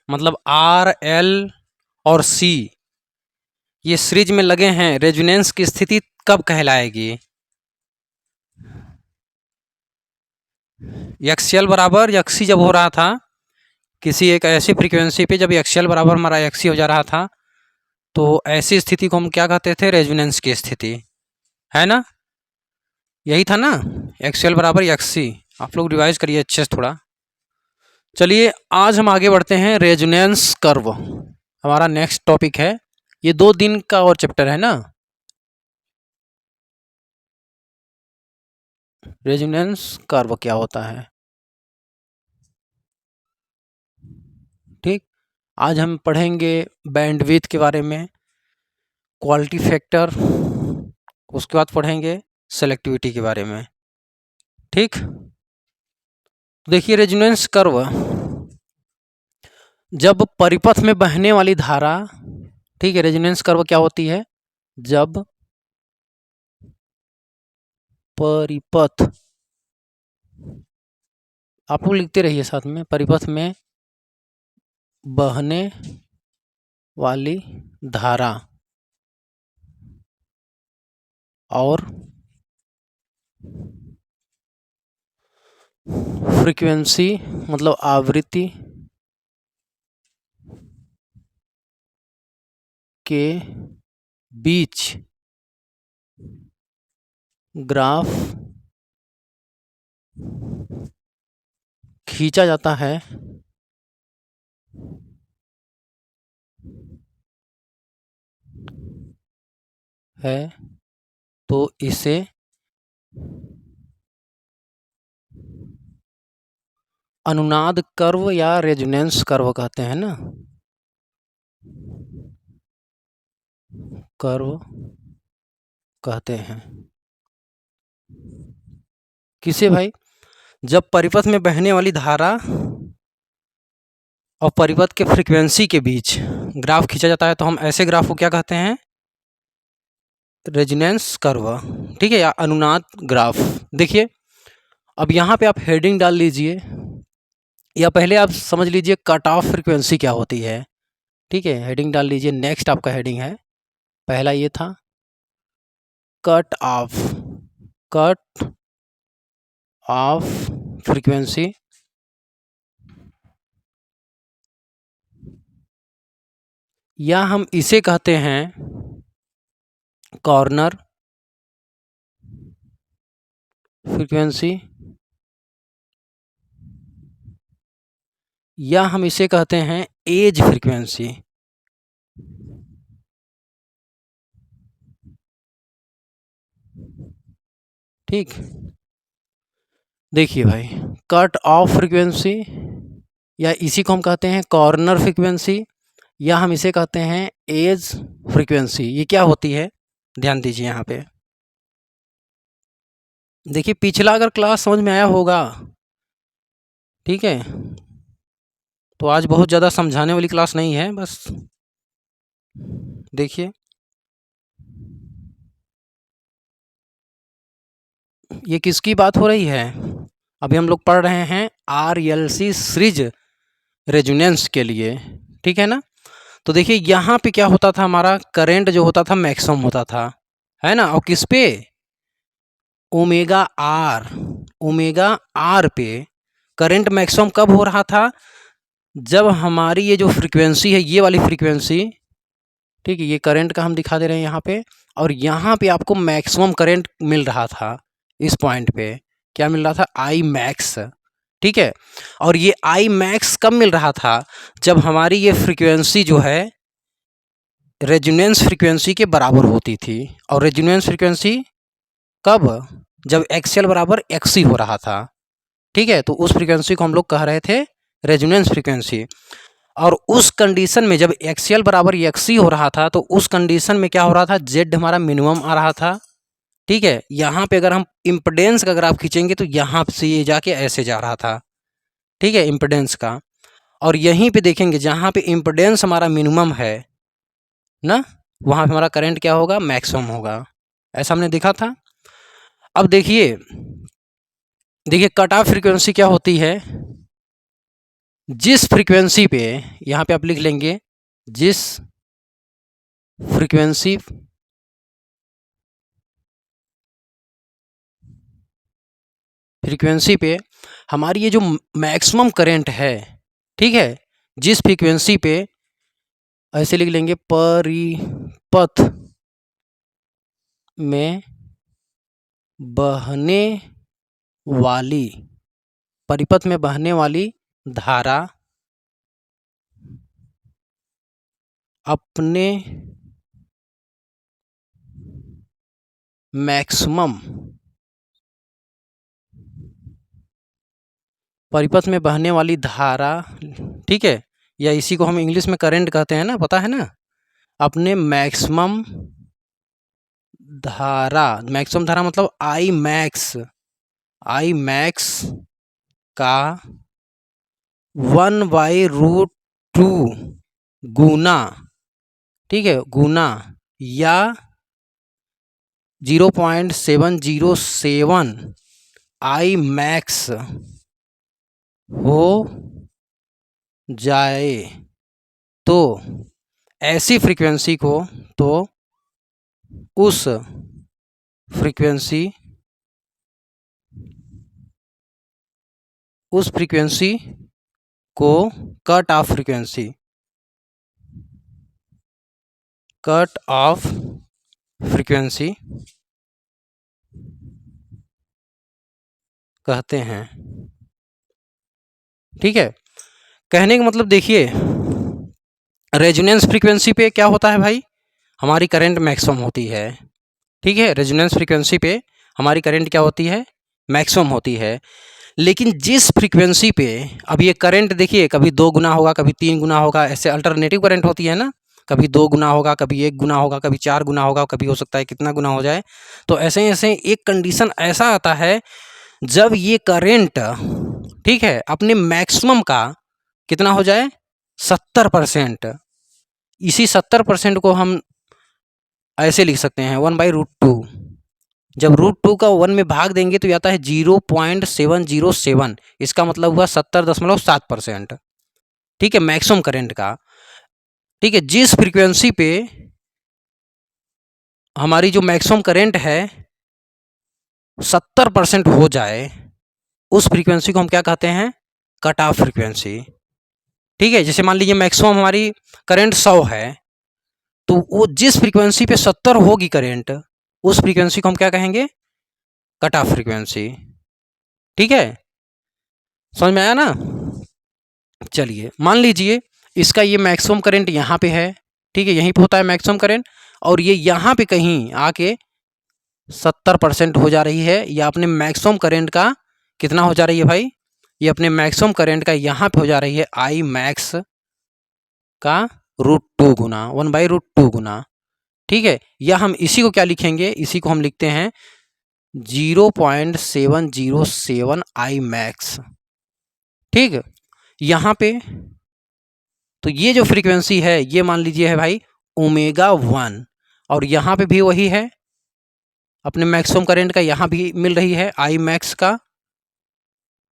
मतलब R L और सी ये सीरीज में लगे हैं, रेजोनेंस की स्थिति कब कहलाएगी? एक्सएल बराबर एक्सी जब हो रहा था किसी एक ऐसी फ्रीक्वेंसी पे, जब एक्सएल बराबर हमारा एक्सी हो जा रहा था, तो ऐसी स्थिति को हम क्या कहते थे? रेजोनेंस की स्थिति, है ना? यही था ना, एक्सएल बराबर एक्सी। आप लोग रिवाइज करिए अच्छे से थोड़ा। चलिए आज हम आगे बढ़ते हैं। रेजोनेंस कर्व हमारा नेक्स्ट टॉपिक है। ये 2 दिन का और चैप्टर है ना। रेजोनेंस कर्व क्या होता है, ठीक। आज हम पढ़ेंगे बैंडविड्थ के बारे में, क्वालिटी फैक्टर, उसके बाद पढ़ेंगे सेलेक्टिविटी के बारे में, ठीक। देखिए रेजोनेंस कर्व, जब परिपथ में बहने वाली धारा, ठीक है, रेजोनेंस कर्व क्या होती है? जब परिपथ, आप लोग लिखते रहिए साथ में, परिपथ में बहने वाली धारा और फ्रीक्वेंसी मतलब आवृत्ति के बीच ग्राफ खींचा जाता है तो इसे अनुनाद कर्व या रेजोनेंस कर्व कहते हैं ना, कर्व कहते हैं। किसे भाई? जब परिपथ में बहने वाली धारा और परिपथ के फ्रीक्वेंसी के बीच ग्राफ खींचा जाता है तो हम ऐसे ग्राफ को क्या कहते हैं? रेजोनेंस कर्व, ठीक है, या अनुनाद ग्राफ। देखिए अब यहाँ पे आप हेडिंग डाल लीजिए, या पहले आप समझ लीजिए कट ऑफ फ्रीक्वेंसी क्या होती है, ठीक है। हेडिंग डाल लीजिए, नेक्स्ट आपका हेडिंग है, पहला ये था cut off, cut off frequency या हम इसे कहते हैं कॉर्नर फ्रीक्वेंसी, या हम इसे कहते हैं एज फ्रीक्वेंसी, ठीक। देखिए भाई, कट ऑफ फ्रीक्वेंसी या इसी को हम कहते हैं कॉर्नर फ्रीक्वेंसी, या हम इसे कहते हैं एज फ्रीक्वेंसी। ये क्या होती है, ध्यान दीजिए यहाँ पे। देखिए पिछला अगर क्लास समझ में आया होगा, ठीक है, तो आज बहुत ज़्यादा समझाने वाली क्लास नहीं है, बस देखिए ये किसकी बात हो रही है। अभी हम लोग पढ़ रहे हैं RLC सीरीज रेजोनेंस के लिए, ठीक है ना। तो देखिए यहाँ पे क्या होता था, हमारा करंट जो होता था मैक्सिमम होता था, है ना। और किस पे? ओमेगा आर, ओमेगा आर पे करंट मैक्सिमम कब हो रहा था? जब हमारी ये जो फ्रीक्वेंसी है, ये वाली फ्रीक्वेंसी, ठीक है, ये करंट का हम दिखा दे रहे हैं यहाँ पे, और यहाँ पे आपको मैक्सिमम करंट मिल रहा था। इस पॉइंट पे क्या मिल रहा था? आई मैक्स, ठीक है। और ये आई मैक्स कब मिल रहा था? जब हमारी ये फ्रीक्वेंसी जो है रेजोनेंस फ्रीक्वेंसी के बराबर होती थी। और रेजोनेंस फ्रीक्वेंसी कब? जब एक्सएल बराबर एक्सी हो रहा था, ठीक है। तो उस फ्रीक्वेंसी को हम लोग कह रहे थे रेजोनेंस फ्रीक्वेंसी। और उस कंडीशन में जब एक्सएल बराबर एक्सी हो रहा था, तो उस कंडीशन में क्या हो रहा था? जेड हमारा मिनिमम आ रहा था, ठीक है। यहाँ पे अगर हम इम्पिडेंस का ग्राफ खींचेंगे तो यहाँ से ये जाके ऐसे जा रहा था, ठीक है, इम्पिडेंस का। और यहीं पे देखेंगे जहाँ पे इम्पिडेंस हमारा मिनिमम है ना, वहाँ पे हमारा करंट क्या होगा? मैक्सिमम होगा। ऐसा हमने देखा था। अब देखिए, देखिए कट ऑफ फ्रीक्वेंसी क्या होती है? जिस फ्रीक्वेंसी पे, यहाँ पे आप लिख लेंगे जिस फ्रीक्वेंसी फ्रीक्वेंसी पे हमारी ये जो मैक्सिमम करंट है, ठीक है, जिस फ्रीक्वेंसी पे, ऐसे लिख लेंगे परिपथ में बहने वाली परिपथ में बहने वाली धारा अपने मैक्सिमम परिपथ में बहने वाली धारा, ठीक है, या इसी को हम इंग्लिश में करंट कहते हैं ना, पता है ना, अपने मैक्सिमम धारा मतलब आई मैक्स का 1/√2 गुना, ठीक है, गुना या 0.707 आई मैक्स हो जाए, तो ऐसी फ्रीक्वेंसी को, तो उस फ्रीक्वेंसी को कट ऑफ फ्रीक्वेंसी कहते हैं, ठीक है। कहने का मतलब देखिए, रेजोनेंस फ्रीक्वेंसी पे क्या होता है भाई, हमारी करंट मैक्सिमम होती है, ठीक है, रेजोनेंस फ्रीक्वेंसी पे हमारी करंट क्या होती है, मैक्सिमम होती है। लेकिन जिस फ्रीक्वेंसी पे, अब ये करंट देखिए, कभी 2 गुना होगा, कभी 3 गुना होगा, ऐसे अल्टरनेटिव करंट होती है ना, कभी 2 गुना होगा, कभी 1 गुना होगा, कभी 4 गुना होगा, कभी हो सकता है कितना गुना हो जाए। तो ऐसे ऐसे एक कंडीशन ऐसा आता है जब ये करंट, ठीक है, अपने मैक्सिमम का कितना हो जाए, 70%। इसी 70% को हम ऐसे लिख सकते हैं 1/√2। जब √2 का 1 में भाग देंगे तो आता है 0.707, इसका मतलब हुआ 70.7%, ठीक है, मैक्सिमम करंट का, ठीक है। जिस फ्रीक्वेंसी पे हमारी जो मैक्सिमम करंट है 70% हो जाए, उस फ्रीक्वेंसी को हम क्या कहते हैं, कट ऑफ फ्रीक्वेंसी, ठीक है। जैसे मान लीजिए मैक्सिमम हमारी करंट 100 है, तो वो जिस फ्रीक्वेंसी पे 70 होगी करंट, उस फ्रीक्वेंसी को हम क्या कहेंगे, कट ऑफ फ्रीक्वेंसी, ठीक है, समझ में आया ना। चलिए मान लीजिए इसका ये मैक्सिमम करंट यहाँ पे है, ठीक है, यहीं पे होता है मैक्सिमम करंट, और ये यहाँ पे कहीं आके 70% हो जा रही है, या अपने मैक्सिमम करंट का कितना हो जा रही है भाई, ये अपने मैक्सिमम करंट का यहाँ पे हो जा रही है आई मैक्स का √2 गुना, 1/√2 गुना, ठीक है। या हम इसी को क्या लिखेंगे, इसी को हम लिखते हैं 0.707 आई मैक्स, ठीक। यहाँ पे तो ये जो फ्रीक्वेंसी है ये मान लीजिए है भाई ω1, और यहाँ पे भी वही है, अपने मैक्सिमम करंट का यहाँ भी मिल रही है आई मैक्स का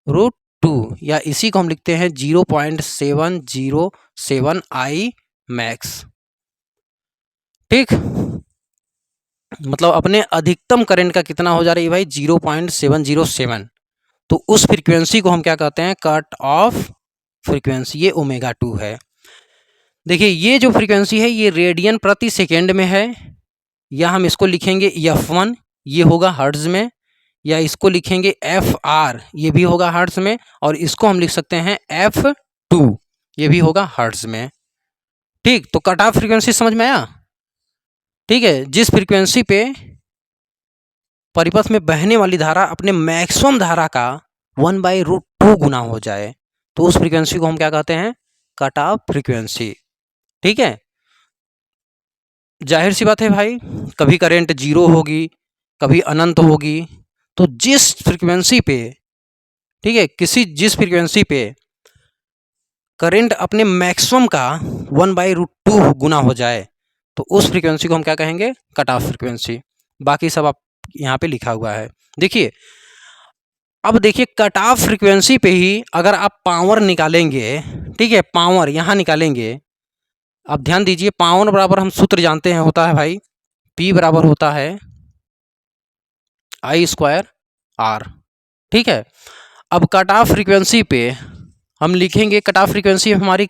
√2, या इसी को हम लिखते हैं 0.707 आई मैक्स, ठीक। मतलब अपने अधिकतम करंट का कितना हो जा रही है भाई, 0.707। तो उस फ्रीक्वेंसी को हम क्या कहते हैं, कट ऑफ फ्रीक्वेंसी, ये ω2 है। देखिए ये जो फ्रीक्वेंसी है ये रेडियन प्रति सेकेंड में है, या हम इसको लिखेंगे f1, ये होगा हर्ट्ज में, या इसको लिखेंगे fr, ये भी होगा हर्ट्ज में, और इसको हम लिख सकते हैं f2, ये भी होगा हर्ट्ज में, ठीक। तो कट ऑफ फ्रीक्वेंसी समझ में आया, ठीक है। जिस फ्रीक्वेंसी पे परिपथ में बहने वाली धारा अपने मैक्सिमम धारा का 1/√2 गुना हो जाए, तो उस फ्रीक्वेंसी को हम क्या कहते हैं, कट ऑफ फ्रीक्वेंसी, ठीक है। जाहिर सी बात है भाई, कभी करंट 0 होगी, कभी अनंत होगी, तो जिस फ्रीक्वेंसी पे, ठीक है, जिस फ्रीक्वेंसी पे करंट अपने मैक्सिमम का 1/√2 गुना हो जाए, तो उस फ्रीक्वेंसी को हम क्या कहेंगे, कट ऑफ फ्रीक्वेंसी। बाकी सब आप यहाँ पे लिखा हुआ है। देखिए अब देखिए कट ऑफ फ्रीक्वेंसी पे ही अगर आप पावर निकालेंगे, ठीक है, पावर यहाँ निकालेंगे। अब ध्यान दीजिए, पावर बराबर हम सूत्र जानते हैं, होता है भाई P बराबर होता है I स्क्वायर R, ठीक है। अब कट ऑफ फ्रीक्वेंसी पे हम लिखेंगे, कट ऑफ फ्रीक्वेंसी हमारी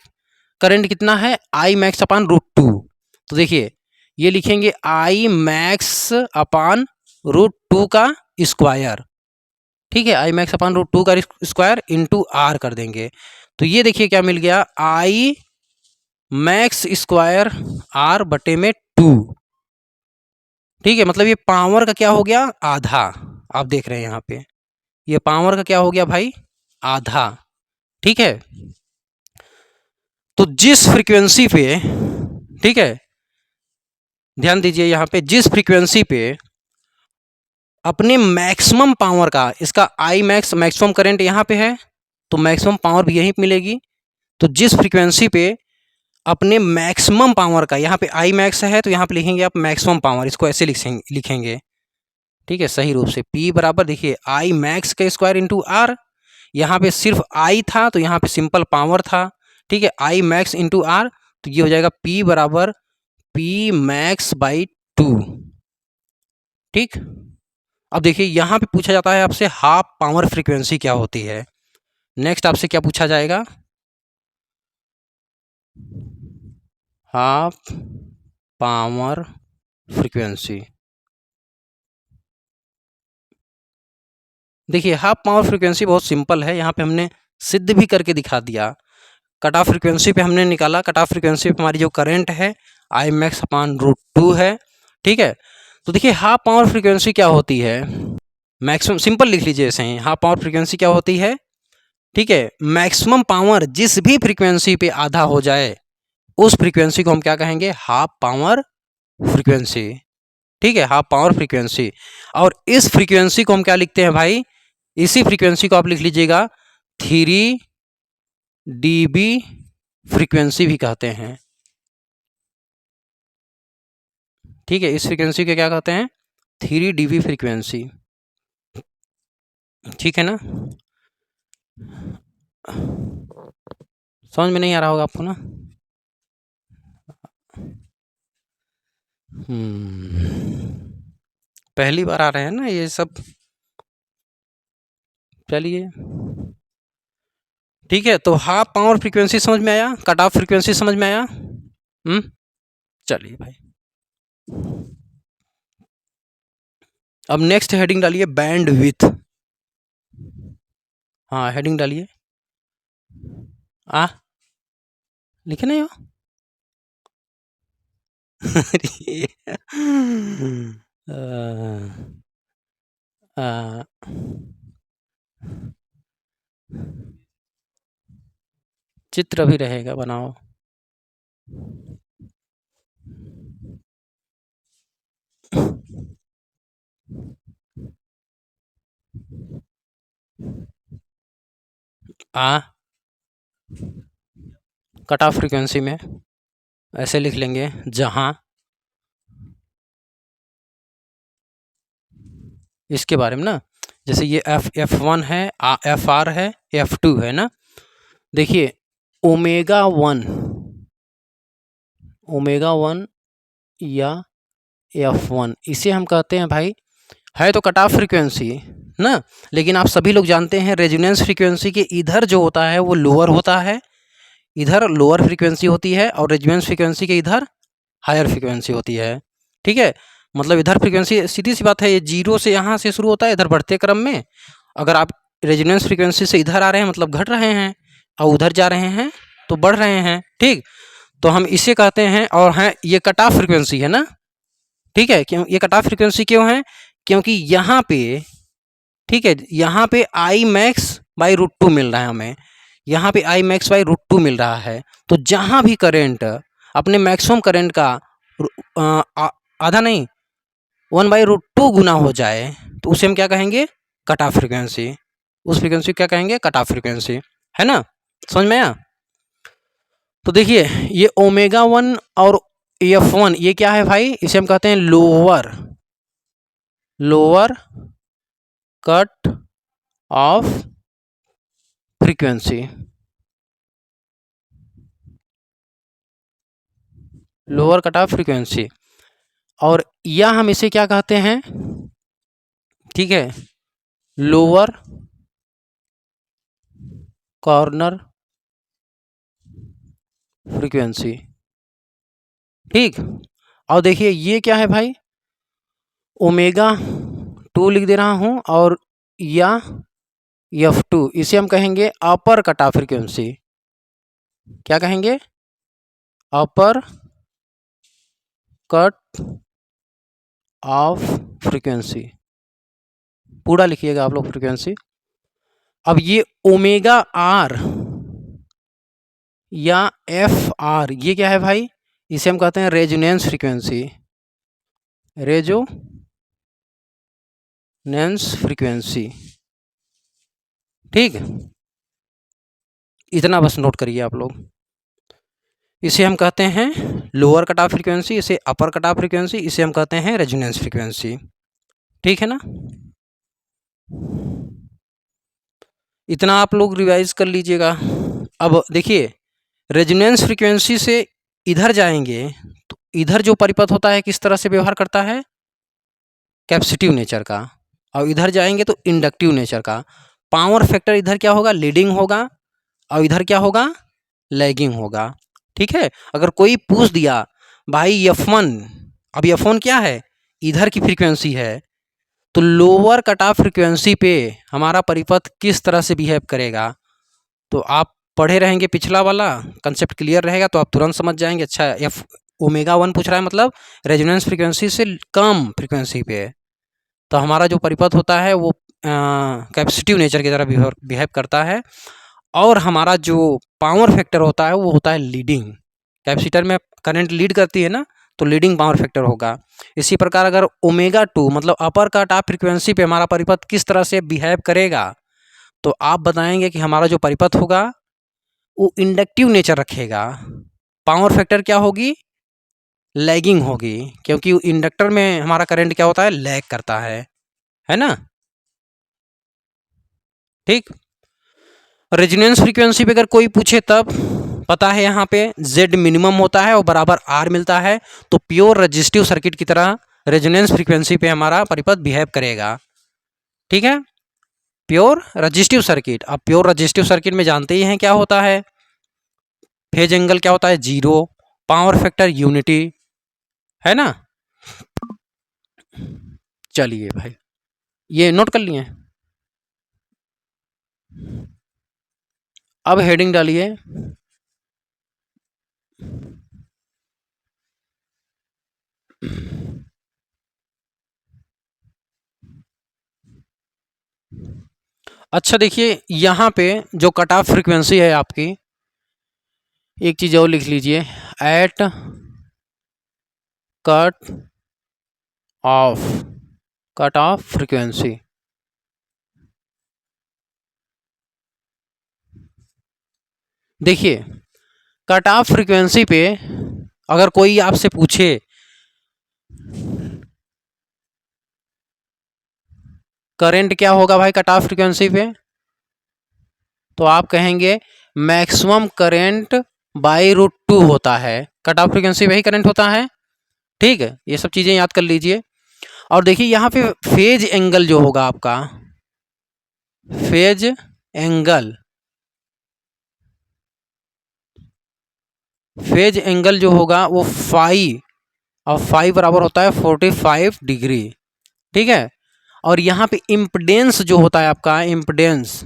करंट कितना है, आई मैक्स अपान √2। तो देखिए ये लिखेंगे आई मैक्स अपान √2 का स्क्वायर, ठीक है, आई मैक्स अपान √2 का स्क्वायर इंटू आर कर देंगे। तो ये देखिए क्या मिल गया, आई मैक्स स्क्वायर आर बटे में 2, ठीक है। मतलब ये पावर का क्या हो गया, आधा। आप देख रहे हैं यहाँ पे ये पावर का क्या हो गया भाई, आधा, ठीक है। तो जिस फ्रीक्वेंसी पे, ठीक है, ध्यान दीजिए यहाँ पे जिस फ्रीक्वेंसी पे अपने मैक्सिमम पावर का, इसका आई मैक्स मैक्सिमम करंट यहाँ पे है तो मैक्सिमम पावर भी यहीं मिलेगी। तो जिस फ्रीक्वेंसी पे अपने मैक्सिमम पावर का, यहाँ पे आई मैक्स है तो यहाँ पे लिखेंगे आप मैक्सिमम पावर, इसको ऐसे लिखेंगे, ठीक है, सही रूप से। P बराबर देखिए आई मैक्स का स्क्वायर इंटू आर, यहाँ पे सिर्फ आई था तो यहाँ पे सिंपल पावर था, ठीक है, आई मैक्स इंटू आर, तो ये हो जाएगा P बराबर P मैक्स बाई 2, ठीक। अब देखिए यहाँ पे पूछा जाता है आपसे हाफ पावर फ्रीक्वेंसी क्या होती है। नेक्स्ट आपसे क्या पूछा जाएगा, हाफ पावर फ्रीक्वेंसी। देखिए हाफ पावर फ्रीक्वेंसी बहुत सिंपल है, यहाँ पे हमने सिद्ध भी करके दिखा दिया। कट ऑफ फ्रीक्वेंसी पे हमने निकाला, कट ऑफ फ्रीक्वेंसी पे हमारी जो करंट है आई मैक्स अपान √2 है, ठीक है। तो देखिए हाफ पावर फ्रीक्वेंसी क्या होती है, मैक्सिमम, सिंपल लिख लीजिए ऐसे ही, हाफ पावर फ्रीक्वेंसी क्या होती है, ठीक है, मैक्सिमम पावर जिस भी फ्रीक्वेंसी पे आधा हो जाए उस फ्रीक्वेंसी को हम क्या कहेंगे, हाफ पावर फ्रीक्वेंसी, ठीक है, हाफ पावर फ्रीक्वेंसी। और इस फ्रीक्वेंसी को हम क्या लिखते हैं भाई, इसी फ्रीक्वेंसी को आप लिख लीजिएगा 3 dB फ्रीक्वेंसी भी कहते हैं, ठीक है, इस फ्रीक्वेंसी को क्या कहते हैं, 3 dB फ्रीक्वेंसी, ठीक है ना। समझ में नहीं आ रहा होगा आपको ना। पहली बार आ रहे हैं ना ये सब, चलिए ठीक है। तो हाफ पावर फ्रीक्वेंसी समझ में आया, कट ऑफ फ्रीक्वेंसी समझ में आया, चलिए भाई। अब नेक्स्ट हेडिंग डालिए बैंड विथ, हाँ हेडिंग डालिए, लिखे नहीं हो चित्र भी रहेगा, बनाओ। कट ऑफ फ्रीक्वेंसी में ऐसे लिख लेंगे, जहां इसके बारे में ना, जैसे ये F1 है, FR है, F2 है ना। देखिए ओमेगा 1 या F1 इसे हम कहते हैं भाई, है तो कट ऑफ फ्रीक्वेंसी ना, लेकिन आप सभी लोग जानते हैं रेजोनेंस फ्रीक्वेंसी के इधर जो होता है वो लोअर होता है, इधर लोअर फ्रीक्वेंसी होती है, और रेजोनेंस फ्रीक्वेंसी के इधर हायर फ्रीक्वेंसी होती है, ठीक है। मतलब इधर फ्रीक्वेंसी सीधी सी बात है, ये 0 से यहाँ से शुरू होता है इधर बढ़ते क्रम में, अगर आप रेजोनेंस फ्रीक्वेंसी से इधर आ रहे हैं मतलब घट रहे हैं, और उधर जा रहे हैं तो बढ़ रहे हैं, ठीक। तो हम इसे कहते हैं, और हैं ये कट ऑफ फ्रीक्वेंसी है ना, ठीक है। क्यों ये कट ऑफ फ्रीक्वेंसी क्यों है, क्योंकि यहाँ पे, ठीक है, यहाँ पे आई मैक्स बाई √2 मिल रहा है हमें, यहाँ पे आई मैक्स बाई √2 मिल रहा है। तो जहाँ भी करेंट अपने मैक्सिमम करंट का आधा नहीं 1/√2 गुना हो जाए तो उसे हम क्या कहेंगे, कट ऑफ फ्रीक्वेंसी, उस फ्रीक्वेंसी क्या कहेंगे, कट ऑफ फ्रीक्वेंसी, है ना, समझ में आया। तो देखिए ये ओमेगा 1 और F1 ये क्या है भाई, इसे हम कहते हैं lower cut off frequency, lower cut off frequency, और या हम इसे क्या कहते हैं, ठीक है, लोअर कॉर्नर फ्रीक्वेंसी। ठीक, और देखिए ये क्या है भाई, ओमेगा 2 लिख दे रहा हूं, और या F2, इसे हम कहेंगे अपर कट ऑफ फ्रीक्वेंसी। क्या कहेंगे, अपर कट ऑफ फ्रीक्वेंसी, पूरा लिखिएगा आप लोग फ्रीक्वेंसी। अब ये ओमेगा आर या एफ आर, ये क्या है भाई, इसे हम कहते हैं रेजोनेंस फ्रीक्वेंसी, रेजोनेंस फ्रीक्वेंसी। ठीक, इतना बस नोट करिए आप लोग। इसे हम कहते हैं लोअर कट ऑफ फ्रीक्वेंसी, इसे अपर कट ऑफ फ्रीक्वेंसी, इसे हम कहते हैं रेजोनेंस फ्रीक्वेंसी। ठीक है ना, इतना आप लोग रिवाइज कर लीजिएगा। अब देखिए, रेजोनेंस फ्रीक्वेंसी से इधर जाएंगे तो इधर जो परिपथ होता है किस तरह से व्यवहार करता है, कैपेसिटिव नेचर का, और इधर जाएंगे तो इंडक्टिव नेचर का। पावर फैक्टर इधर क्या होगा, लीडिंग होगा, और इधर क्या होगा, लैगिंग होगा। ठीक है, अगर कोई पूछ दिया भाई F1, अब F1 क्या है, इधर की फ्रीक्वेंसी है, तो लोअर कट ऑफ फ्रीक्वेंसी पे हमारा परिपथ किस तरह से बिहेव करेगा, तो आप पढ़े रहेंगे, पिछला वाला कंसेप्ट क्लियर रहेगा तो आप तुरंत समझ जाएंगे। अच्छा, एफ ओमेगा 1 पूछ रहा है, मतलब रेजोनेंस फ्रीक्वेंसी से कम फ्रीक्वेंसी पे है, तो हमारा जो परिपथ होता है वो कैपेसिटिव नेचर की तरह बिहेव करता है, और हमारा जो पावर फैक्टर होता है वो होता है लीडिंग। कैपेसिटर में करंट लीड करती है ना, तो लीडिंग पावर फैक्टर होगा। इसी प्रकार अगर ओमेगा 2 मतलब अपर कट ऑफ फ्रीक्वेंसी पे हमारा परिपथ किस तरह से बिहेव करेगा, तो आप बताएंगे कि हमारा जो परिपथ होगा वो इंडक्टिव नेचर रखेगा। पावर फैक्टर क्या होगी, लैगिंग होगी, क्योंकि इंडक्टर में हमारा करंट क्या होता है, लैग करता है ना। ठीक, रेजोनेंस फ्रीक्वेंसी पे अगर कोई पूछे तब पता है यहाँ पे Z मिनिमम होता है और बराबर R मिलता है, तो प्योर रेजिस्टिव सर्किट की तरह रेजोनेंस फ्रीक्वेंसी पे हमारा परिपथ बिहेव करेगा। ठीक है, प्योर रेजिस्टिव सर्किट। अब प्योर रेजिस्टिव सर्किट में जानते ही हैं क्या होता है, फेज एंगल क्या होता है, 0, पावर फैक्टर यूनिटी, है ना। चलिए भाई, ये नोट कर लिए। अब हेडिंग डालिए, अच्छा देखिए यहाँ पे जो कट ऑफ फ्रीक्वेंसी है आपकी, एक चीज़ और लिख लीजिए, एट कट ऑफ फ्रीक्वेंसी। देखिए कट ऑफ फ्रीक्वेंसी पे अगर कोई आपसे पूछे करंट क्या होगा भाई कट ऑफ फ्रीक्वेंसी पे, तो आप कहेंगे मैक्सिमम करंट बाई रूट 2 होता है। कट ऑफ फ्रीक्वेंसी पे ही करंट होता है। ठीक है, ये सब चीज़ें याद कर लीजिए। और देखिए यहाँ पे फेज एंगल जो होगा आपका, फेज एंगल जो होगा वो फाई, और फाई बराबर होता है 45 डिग्री। ठीक है, और यहाँ पे इम्पिडेंस जो होता है आपका, इम्पिडेंस,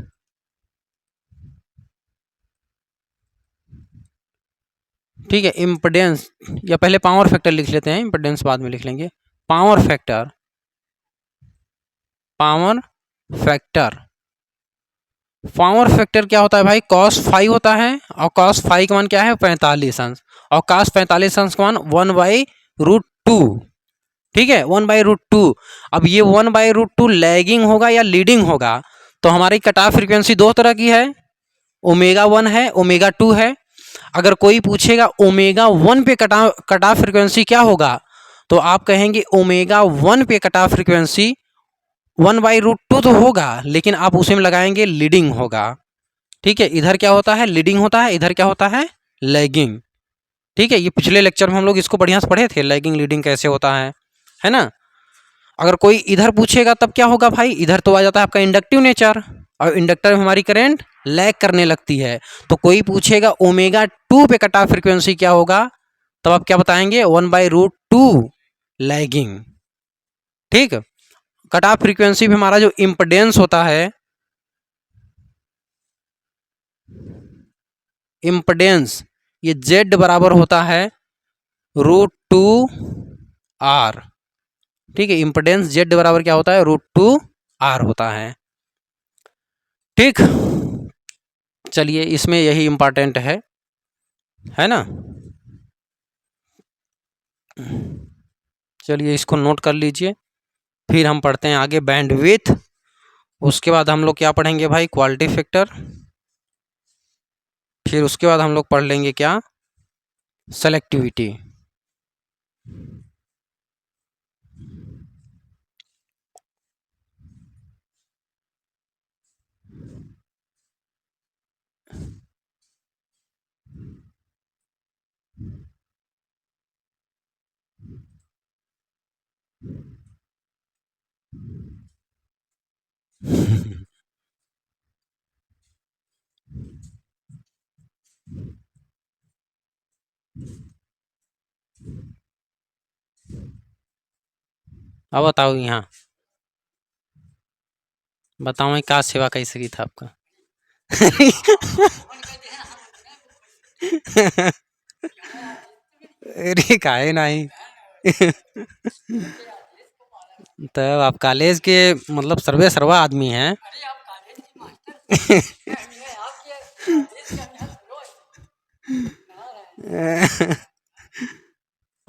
ठीक है, इम्पिडेंस, या पहले पावर फैक्टर लिख लेते हैं, इम्पिडेंस बाद में लिख लेंगे। पावर फैक्टर क्या होता है भाई, cos फाइव होता है, और cos फाइव का मान क्या है, 45 अंश, और cos 45 अंश का मान 1/√2। ठीक है, 1/√2। अब ये 1/√2 लैगिंग होगा या लीडिंग होगा, तो हमारी कट ऑफ फ्रीक्वेंसी दो तरह की है, ओमेगा 1 है, ओमेगा 2 है। अगर कोई पूछेगा ओमेगा 1 पे कट ऑफ फ्रीक्वेंसी क्या होगा, तो आप कहेंगे ओमेगा 1 पे कट ऑफ फ्रीक्वेंसी 1/√2 तो होगा, लेकिन आप उसी में लगाएंगे लीडिंग होगा। ठीक है, इधर क्या होता है, लीडिंग होता है, इधर क्या होता है, लैगिंग। ठीक है, ये पिछले लेक्चर में हम लोग इसको बढ़िया से पढ़े थे, लैगिंग लीडिंग कैसे होता है ना। अगर कोई इधर पूछेगा तब क्या होगा भाई, इधर तो आ जाता है आपका इंडक्टिव नेचर, और इंडक्टर में हमारी करंट लैग करने लगती है। तो कोई पूछेगा ω2 पे कट ऑफ फ्रीक्वेंसी क्या होगा, तब आप क्या बताएंगे, 1/√2 लैगिंग। ठीक, कट ऑफ फ्रीक्वेंसी भी हमारा जो इम्पीडेंस होता है, इम्पीडेंस, ये Z बराबर होता है √2R। ठीक है, इम्पीडेंस Z बराबर क्या होता है, √2R होता ठीक। चलिए, इसमें यही इंपॉर्टेंट है ना। चलिए, इसको नोट कर लीजिए, फिर हम पढ़ते हैं आगे बैंडविड्थ। उसके बाद हम लोग क्या पढ़ेंगे भाई, क्वालिटी फैक्टर। फिर उसके बाद हम लोग पढ़ लेंगे क्या, सेलेक्टिविटी। अब बताओ, यहाँ बताओ क्या सेवा कैसे की था आपका। अरे काहे नहीं। तब आप कॉलेज के मतलब सर्वे सर्वा आदमी हैं।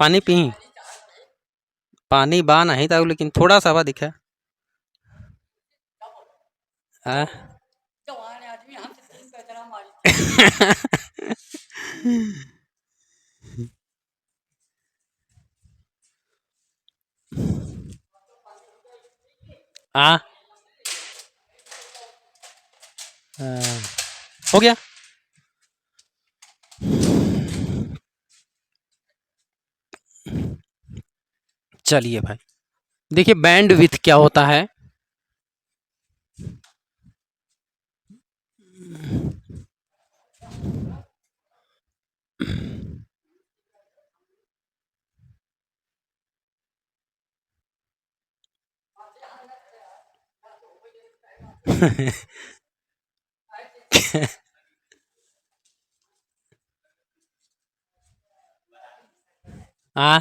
पानी पी, पानी बा नहीं था, लेकिन थोड़ा सा बा दिखा। आ? आ? हो गया। चलिए भाई, देखिए बैंड विथ क्या होता है। आ?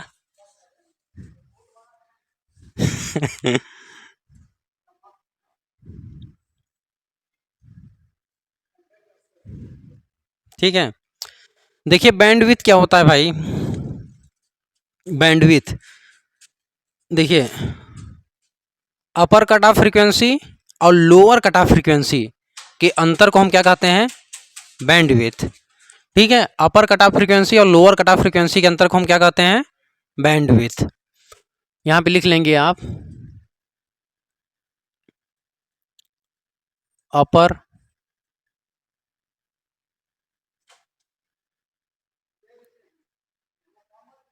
ठीक है, देखिए बैंडविथ क्या होता है भाई। बैंडविथ देखिए, अपर कट ऑफ फ्रीक्वेंसी और लोअर कट ऑफ फ्रीक्वेंसी के अंतर को हम क्या कहते हैं, बैंडविथ। ठीक है, अपर कट ऑफ फ्रीक्वेंसी और लोअर कट ऑफ फ्रीक्वेंसी के अंतर को हम क्या कहते हैं, बैंडविथ। यहां पे लिख लेंगे आप, अपर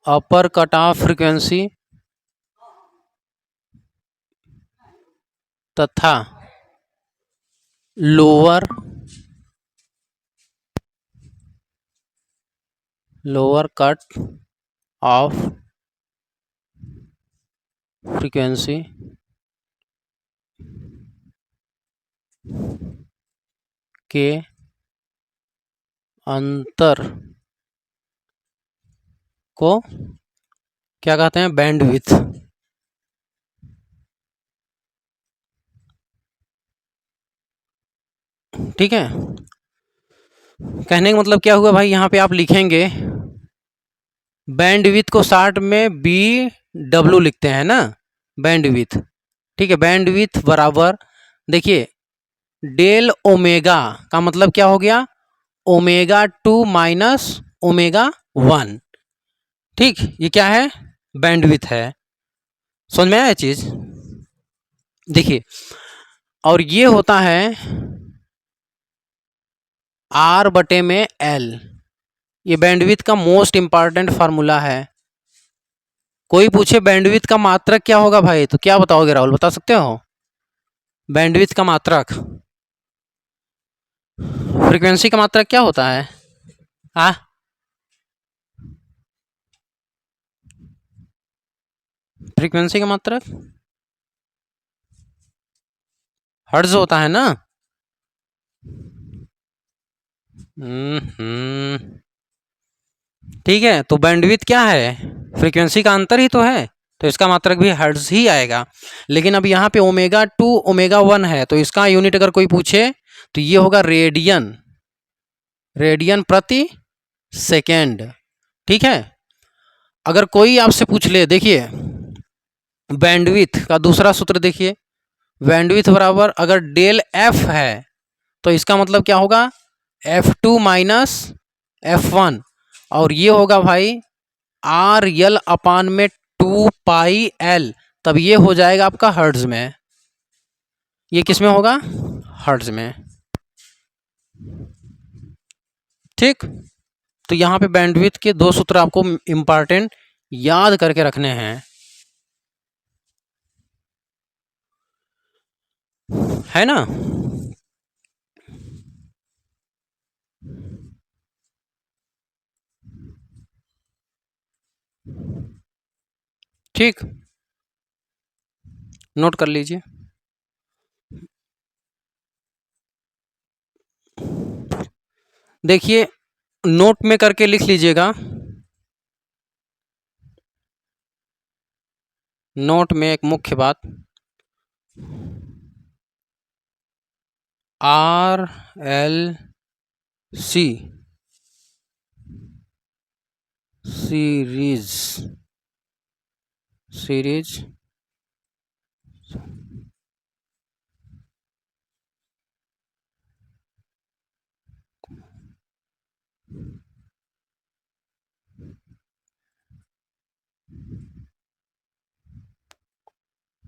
अपर कट ऑफ फ्रीक्वेंसी तथा lower lower cut off frequency के अंतर को क्या कहते हैं, बैंडविथ। ठीक है, कहने का मतलब क्या हुआ भाई, यहाँ पे आप लिखेंगे बैंडविथ को शॉर्ट में BW लिखते हैं ना, बैंडविथ। ठीक है, बैंडविथ बराबर, देखिए डेल ओमेगा का मतलब क्या हो गया, ω2 माइनस ω1। ठीक, ये क्या है, बैंडविथ है। समझ में आया चीज। देखिए, और ये होता है आर बटे में एल। ये बैंडविड्थ का मोस्ट इंपॉर्टेंट फार्मूला है। कोई पूछे बैंडविड्थ का मात्रक क्या होगा भाई, तो क्या बताओगे राहुल, बता सकते हो? बैंडविड्थ का मात्रक, फ्रीक्वेंसी का मात्रक क्या होता है? आ फ्रीक्वेंसी का मात्रक हर्ट्ज होता है ना। ठीक है, तो बैंडविड्थ क्या है? फ्रीक्वेंसी का अंतर ही तो है, तो इसका मात्रक भी हर्ट्ज ही आएगा। लेकिन अब यहाँ पे ओमेगा 2 ओमेगा 1 है, तो इसका यूनिट अगर कोई पूछे तो ये होगा रेडियन, रेडियन प्रति सेकेंड। ठीक है, अगर कोई आपसे पूछ ले, देखिए बैंडविड्थ का दूसरा सूत्र देखिए, बैंडविड्थ बराबर अगर डेल एफ है तो इसका मतलब क्या होगा, F2 माइनस F1, और ये होगा भाई आर यल अपान में 2 पाई एल, तब ये हो जाएगा आपका हर्ट्ज में। ये किस में होगा? हर्ट्ज में। ठीक, तो यहाँ पे बैंडविड्थ के दो सूत्र आपको इंपॉर्टेंट याद करके रखने हैं, है ना। ठीक, नोट कर लीजिए। देखिए, नोट में करके लिख लीजिएगा। नोट में एक मुख्य बात, R L C series, series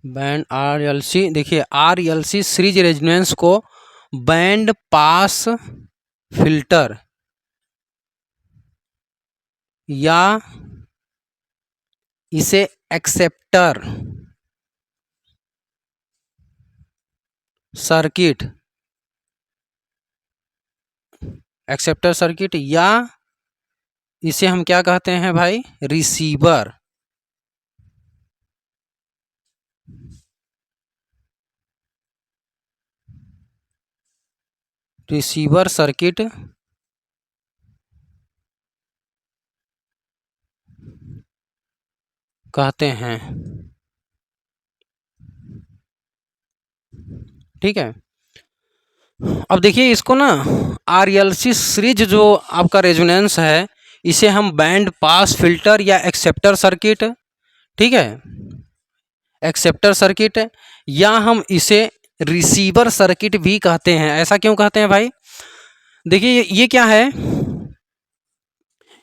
band R L C, देखिए R L C series resonance को बैंड पास फिल्टर या इसे एक्सेप्टर सर्किट, एक्सेप्टर सर्किट, या इसे हम क्या कहते हैं भाई, रिसीवर, रिसीवर सर्किट कहते हैं। ठीक है, अब देखिए इसको ना, आरएलसी सीरीज जो आपका रेजोनेंस है, इसे हम बैंड पास फिल्टर या एक्सेप्टर सर्किट, ठीक है, एक्सेप्टर सर्किट, या हम इसे रिसीवर सर्किट भी कहते हैं। ऐसा क्यों कहते हैं भाई? देखिए ये क्या है,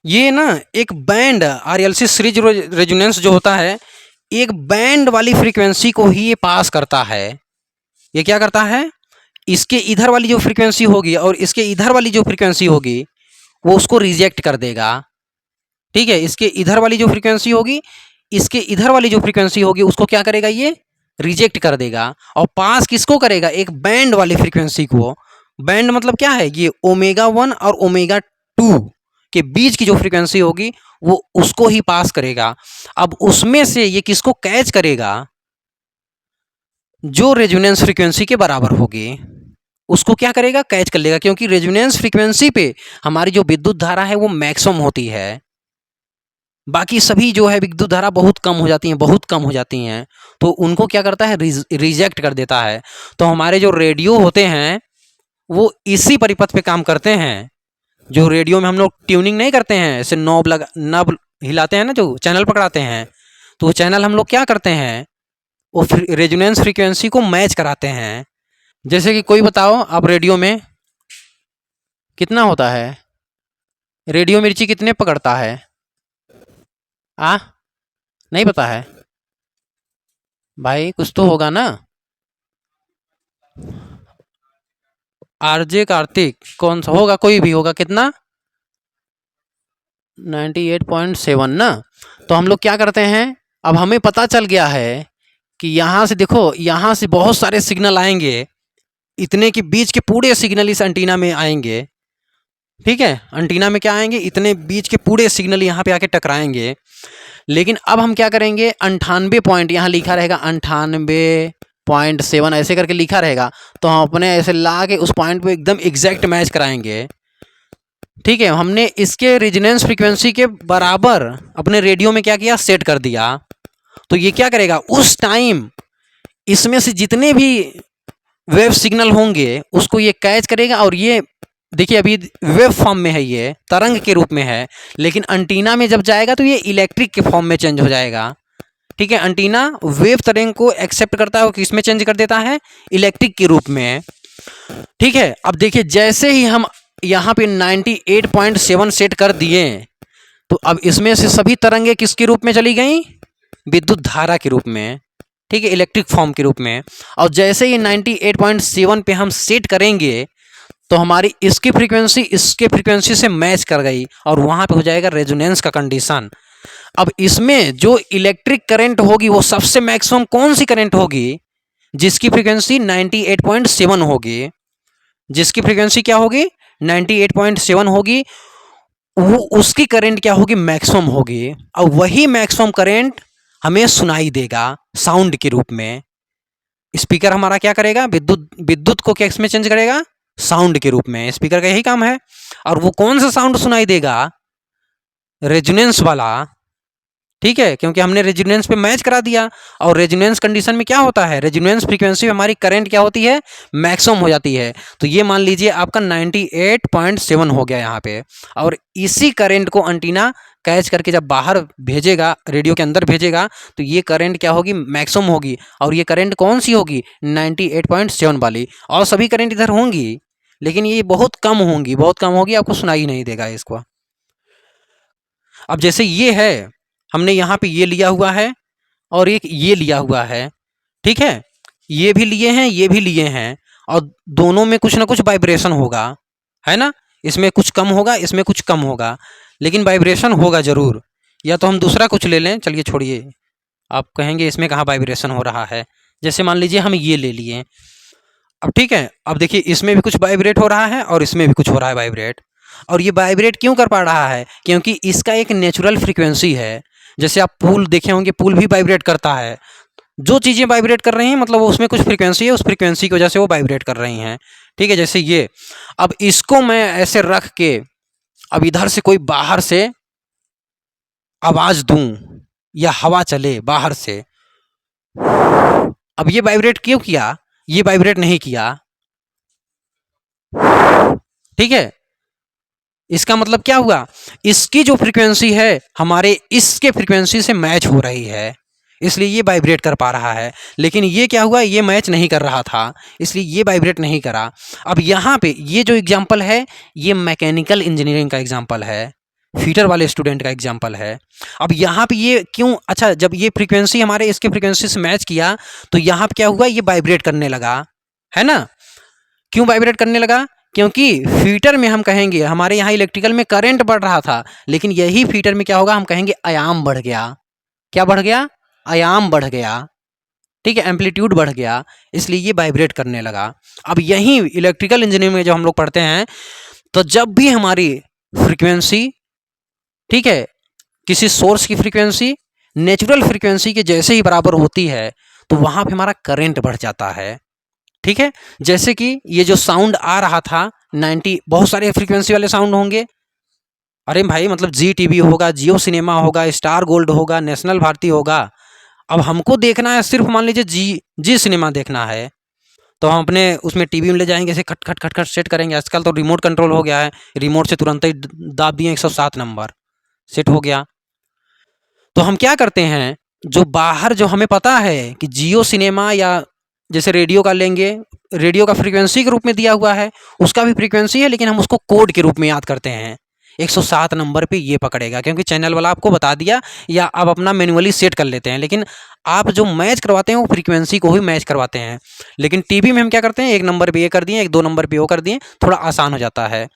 ये ना एक बैंड, आरएलसी सीरीज रेजोनेंस जो होता है, एक बैंड वाली फ्रीक्वेंसी को ही ये पास करता है। ये क्या करता है, इसके इधर वाली जो फ्रीक्वेंसी होगी और इसके इधर वाली जो फ्रीक्वेंसी होगी वो उसको रिजेक्ट कर देगा। ठीक है, इसके इधर वाली जो फ्रीक्वेंसी होगी, इसके इधर वाली जो फ्रीक्वेंसी होगी उसको क्या करेगा, ये रिजेक्ट कर देगा, और पास किसको करेगा, एक बैंड वाली फ्रीक्वेंसी को। बैंड मतलब क्या है, ये ओमेगा 1 और ओमेगा 2 के बीच की जो फ्रीक्वेंसी होगी वो उसको ही पास करेगा। अब उसमें से ये किसको कैच करेगा, जो रेजोनेंस फ्रीक्वेंसी के बराबर होगी उसको क्या करेगा, कैच कर लेगा, क्योंकि रेजोनेंस फ्रीक्वेंसी पे हमारी जो विद्युत धारा है वो मैक्सिमम होती है, बाकी सभी जो है विद्युत धारा बहुत कम हो जाती हैं, बहुत कम हो जाती हैं, तो उनको क्या करता है, रिजेक्ट कर देता है। तो हमारे जो रेडियो होते हैं वो इसी परिपथ पे काम करते हैं। जो रेडियो में हम लोग ट्यूनिंग नहीं करते हैं, ऐसे नब हिलाते हैं ना, जो चैनल पकड़ाते हैं, तो वो चैनल हम लोग क्या करते हैं, वो रेजोनेंस फ्रीक्वेंसी को मैच कराते हैं। जैसे कि कोई बताओ, आप रेडियो में कितना होता है, रेडियो मिर्ची कितने पकड़ता है? आ नहीं पता है भाई, कुछ तो होगा ना। आरजे कार्तिक कौन सा होगा, कोई भी होगा, कितना 98.7 ना। तो हम लोग क्या करते हैं, अब हमें पता चल गया है कि यहाँ से देखो, यहाँ से बहुत सारे सिग्नल आएंगे, इतने के बीच के पूरे सिग्नल इस एंटीना में आएंगे। ठीक है, एंटीना में क्या आएंगे, इतने बीच के पूरे सिग्नल यहाँ पे आके टकराएंगे। लेकिन अब हम क्या करेंगे, 98 पॉइंट यहाँ लिखा रहेगा, 98.7 ऐसे करके लिखा रहेगा, तो हम अपने ऐसे ला के उस पॉइंट पे एकदम एग्जैक्ट मैच कराएंगे। ठीक है, हमने इसके रेजोनेंस फ्रीक्वेंसी के बराबर अपने रेडियो में क्या किया, सेट कर दिया। तो ये क्या करेगा, उस टाइम इसमें से जितने भी वेव सिग्नल होंगे उसको ये कैच करेगा। और ये देखिए अभी वेव फॉर्म में है, ये तरंग के रूप में है, लेकिन एंटीना में जब जाएगा तो ये इलेक्ट्रिक के फॉर्म में चेंज हो जाएगा। ठीक है, एंटीना वेव तरंग को एक्सेप्ट करता है और किस में चेंज कर देता है, इलेक्ट्रिक के रूप में। ठीक है, अब देखिए जैसे ही हम यहाँ पे 98.7 सेट कर दिए, तो अब इसमें से सभी तरंगे किसके रूप में चली गई, विद्युत धारा के रूप में। ठीक है, इलेक्ट्रिक फॉर्म के रूप में। और जैसे ही 98.7 पे हम सेट करेंगे तो हमारी इसकी फ्रीक्वेंसी इसके फ्रीक्वेंसी से मैच कर गई और वहां पे हो जाएगा रेजोनेंस का कंडीशन। अब इसमें जो इलेक्ट्रिक करंट होगी वो सबसे मैक्सिमम कौन सी करंट होगी, जिसकी फ्रीक्वेंसी 98.7 होगी, जिसकी फ्रीक्वेंसी क्या होगी 98.7 होगी, वो उसकी करंट क्या होगी, मैक्सिमम होगी। और वही मैक्सिमम करंट हमें सुनाई देगा साउंड के रूप में। स्पीकर हमारा क्या करेगा, विद्युत विद्युत को किस में चेंज करेगा, साउंड के रूप में। स्पीकर का यही काम है। और वो कौन सा साउंड सुनाई देगा, रेजोनेंस वाला। ठीक है, क्योंकि हमने रेजोनेंस पे मैच करा दिया। और रेजोनेंस कंडीशन में क्या होता है, रेजोनेंस फ्रीक्वेंसी में हमारी करंट क्या होती है, मैक्सिमम हो जाती है। तो ये मान लीजिए आपका 98.7 हो गया यहाँ पे। और इसी करंट को एंटीना कैच करके जब बाहर भेजेगा, रेडियो के अंदर भेजेगा, तो ये करंट क्या होगी, मैक्सिमम होगी। और ये करंट कौन सी होगी, 98.7 वाली। और सभी करंट इधर होंगी, लेकिन ये बहुत कम होंगी, बहुत कम होगी, आपको सुनाई नहीं देगा इसको। अब जैसे ये है, हमने यहाँ पे ये लिया हुआ है और एक ये लिया हुआ है। ठीक है, ये भी लिए हैं, ये भी लिए हैं, और दोनों में कुछ ना कुछ वाइब्रेशन होगा, है ना। इसमें कुछ कम होगा, इसमें कुछ कम होगा, लेकिन वाइब्रेशन होगा जरूर। या तो हम दूसरा कुछ ले लें, चलिए छोड़िए, आप कहेंगे इसमें कहाँ वाइब्रेशन हो रहा है। जैसे मान लीजिए हम ये ले लिए। अब ठीक है, अब देखिए इसमें भी कुछ वाइब्रेट हो रहा है और इसमें भी कुछ हो रहा है वाइब्रेट। और ये वाइब्रेट क्यों कर पा रहा है, क्योंकि इसका एक नेचुरल फ्रीक्वेंसी है। जैसे आप पुल देखे होंगे, पुल भी वाइब्रेट करता है। जो चीज़ें वाइब्रेट कर रही हैं मतलब वो उसमें कुछ फ्रीक्वेंसी है, उस फ्रीक्वेंसी की वजह से वो वाइब्रेट कर रही हैं। ठीक है, जैसे ये, अब इसको मैं ऐसे रख के अब इधर से कोई बाहर से आवाज दूं या हवा चले बाहर से, अब ये वाइब्रेट क्यों किया, ये वाइब्रेट नहीं किया। ठीक है, इसका मतलब क्या हुआ, इसकी जो फ्रीक्वेंसी है हमारे इसके फ्रीक्वेंसी से मैच हो रही है, इसलिए ये वाइब्रेट कर पा रहा है। लेकिन ये क्या हुआ, ये मैच नहीं कर रहा था, इसलिए ये वाइब्रेट नहीं करा। अब यहाँ पे ये जो एग्जांपल है, ये मैकेनिकल इंजीनियरिंग का एग्जांपल है, फीटर वाले स्टूडेंट का एग्जांपल है। अब यहाँ पे ये क्यों, अच्छा जब ये फ्रीक्वेंसी हमारे इसके फ्रीक्वेंसी से मैच किया तो यहाँ पे क्या हुआ, ये वाइब्रेट करने लगा, है ना। क्यों वाइब्रेट करने लगा, क्योंकि फीटर में हम कहेंगे हमारे यहाँ इलेक्ट्रिकल में करंट बढ़ रहा था, लेकिन यही फीटर में क्या होगा, हम कहेंगे आयाम बढ़ गया। क्या बढ़ गया, आयाम बढ़ गया। ठीक है, एम्पलीट्यूड बढ़ गया, इसलिए ये वाइब्रेट करने लगा। अब यही इलेक्ट्रिकल इंजीनियरिंग में जो हम लोग पढ़ते हैं, तो जब भी हमारी फ्रीक्वेंसी, ठीक है, किसी सोर्स की फ्रीक्वेंसी नेचुरल फ्रीक्वेंसी के जैसे ही बराबर होती है तो वहां पे हमारा करंट बढ़ जाता है। ठीक है, जैसे कि ये जो साउंड आ रहा था 90, बहुत सारे फ्रीक्वेंसी वाले साउंड होंगे। अरे भाई मतलब जी टीवी होगा, जियो सिनेमा होगा, स्टार गोल्ड होगा, नेशनल भारती होगा। अब हमको देखना है सिर्फ मान लीजिए जी सिनेमा देखना है, तो हम अपने उसमें टीवी में ले जाएंगे, ऐसे खट खट खट खट सेट करेंगे। आजकल तो रिमोट कंट्रोल हो गया है, रिमोट से तुरंत ही दाब दिए 107 नंबर, सेट हो गया। तो हम क्या करते हैं, जो बाहर जो हमें पता है कि जियो सिनेमा या जैसे रेडियो का लेंगे, रेडियो का फ्रीक्वेंसी के रूप में दिया हुआ है, उसका भी फ्रीक्वेंसी है, लेकिन हम उसको कोड के रूप में याद करते हैं। 107 नंबर पे ये पकड़ेगा, क्योंकि चैनल वाला आपको बता दिया, या आप अपना मैन्युअली सेट कर लेते हैं। लेकिन आप जो मैच करवाते हैं वो फ्रीक्वेंसी को ही मैच करवाते हैं। लेकिन टीवी में हम क्या करते हैं, 1 नंबर पे ये कर दिए, 2 नंबर पे वो कर दिए, थोड़ा आसान हो जाता है,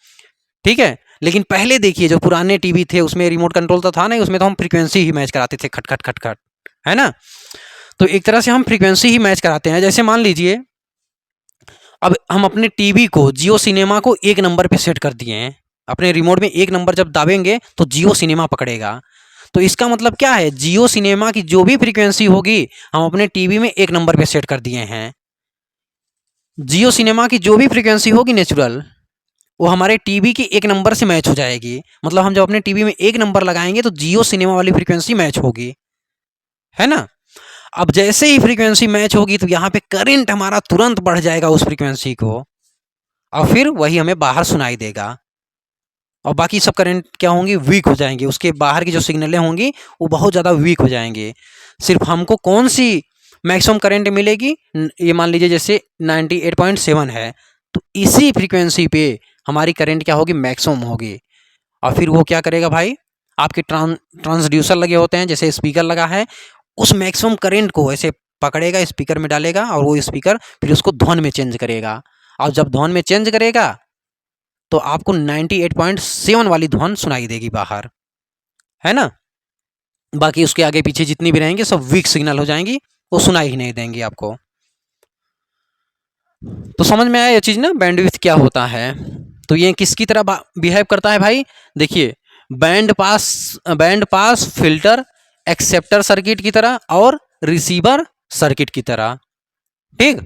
ठीक है। लेकिन पहले देखिए जो पुराने टीवी थे उसमें रिमोट कंट्रोल तो था नहीं, उसमें तो हम फ्रीक्वेंसी ही मैच कराते थे, खट खट खट खट, है ना। तो एक तरह से हम फ्रीक्वेंसी ही मैच कराते हैं। जैसे मान लीजिए अब हम अपने टीवी को, जियो सिनेमा को 1 नंबर पे सेट कर दिए हैं। अपने रिमोट में 1 नंबर जब दाबेंगे तो जियो सिनेमा पकड़ेगा। तो इसका मतलब क्या है, जियो सिनेमा की जो भी फ्रीक्वेंसी होगी हम अपने टीवी में 1 नंबर पे सेट कर दिए हैं। जियो सिनेमा की जो भी फ्रीक्वेंसी होगी नेचुरल, वो हमारे टीवी की 1 नंबर से मैच हो जाएगी। मतलब हम जब अपने टीवी में 1 नंबर लगाएंगे तो जियो सिनेमा वाली फ्रीक्वेंसी मैच होगी, है ना। अब जैसे ही फ्रीक्वेंसी मैच होगी तो यहाँ पे करंट हमारा तुरंत बढ़ जाएगा उस फ्रीक्वेंसी को, और फिर वही हमें बाहर सुनाई देगा। और बाकी सब करंट क्या होंगी, वीक हो जाएंगे। उसके बाहर की जो सिग्नलें होंगी वो बहुत ज़्यादा वीक हो जाएंगे। सिर्फ हमको कौन सी मैक्सिमम करंट मिलेगी, ये मान लीजिए जैसे 98.7 है, तो इसी फ्रीक्वेंसी पे हमारी करंट क्या होगी, मैक्सिमम होगी। और फिर वो क्या करेगा भाई, आपके ट्रांसड्यूसर लगे होते हैं, जैसे स्पीकर लगा है, उस मैक्सिमम करंट को ऐसे पकड़ेगा, स्पीकर में डालेगा, और वो स्पीकर फिर उसको ध्वन में चेंज करेगा। और जब ध्वन में चेंज करेगा तो आपको 98.7 वाली ध्वन सुनाई देगी बाहर, है ना। बाकी उसके आगे पीछे जितनी भी रहेंगे सब वीक सिग्नल हो जाएंगी, वो सुनाई ही नहीं देंगी आपको। तो समझ में आया ये चीज़ ना, बैंडविड्थ क्या होता है। तो ये किसकी तरह बिहेव करता है भाई, देखिए, band pass filter acceptor circuit की तरह और रिसीवर सर्किट की तरह, ठीक।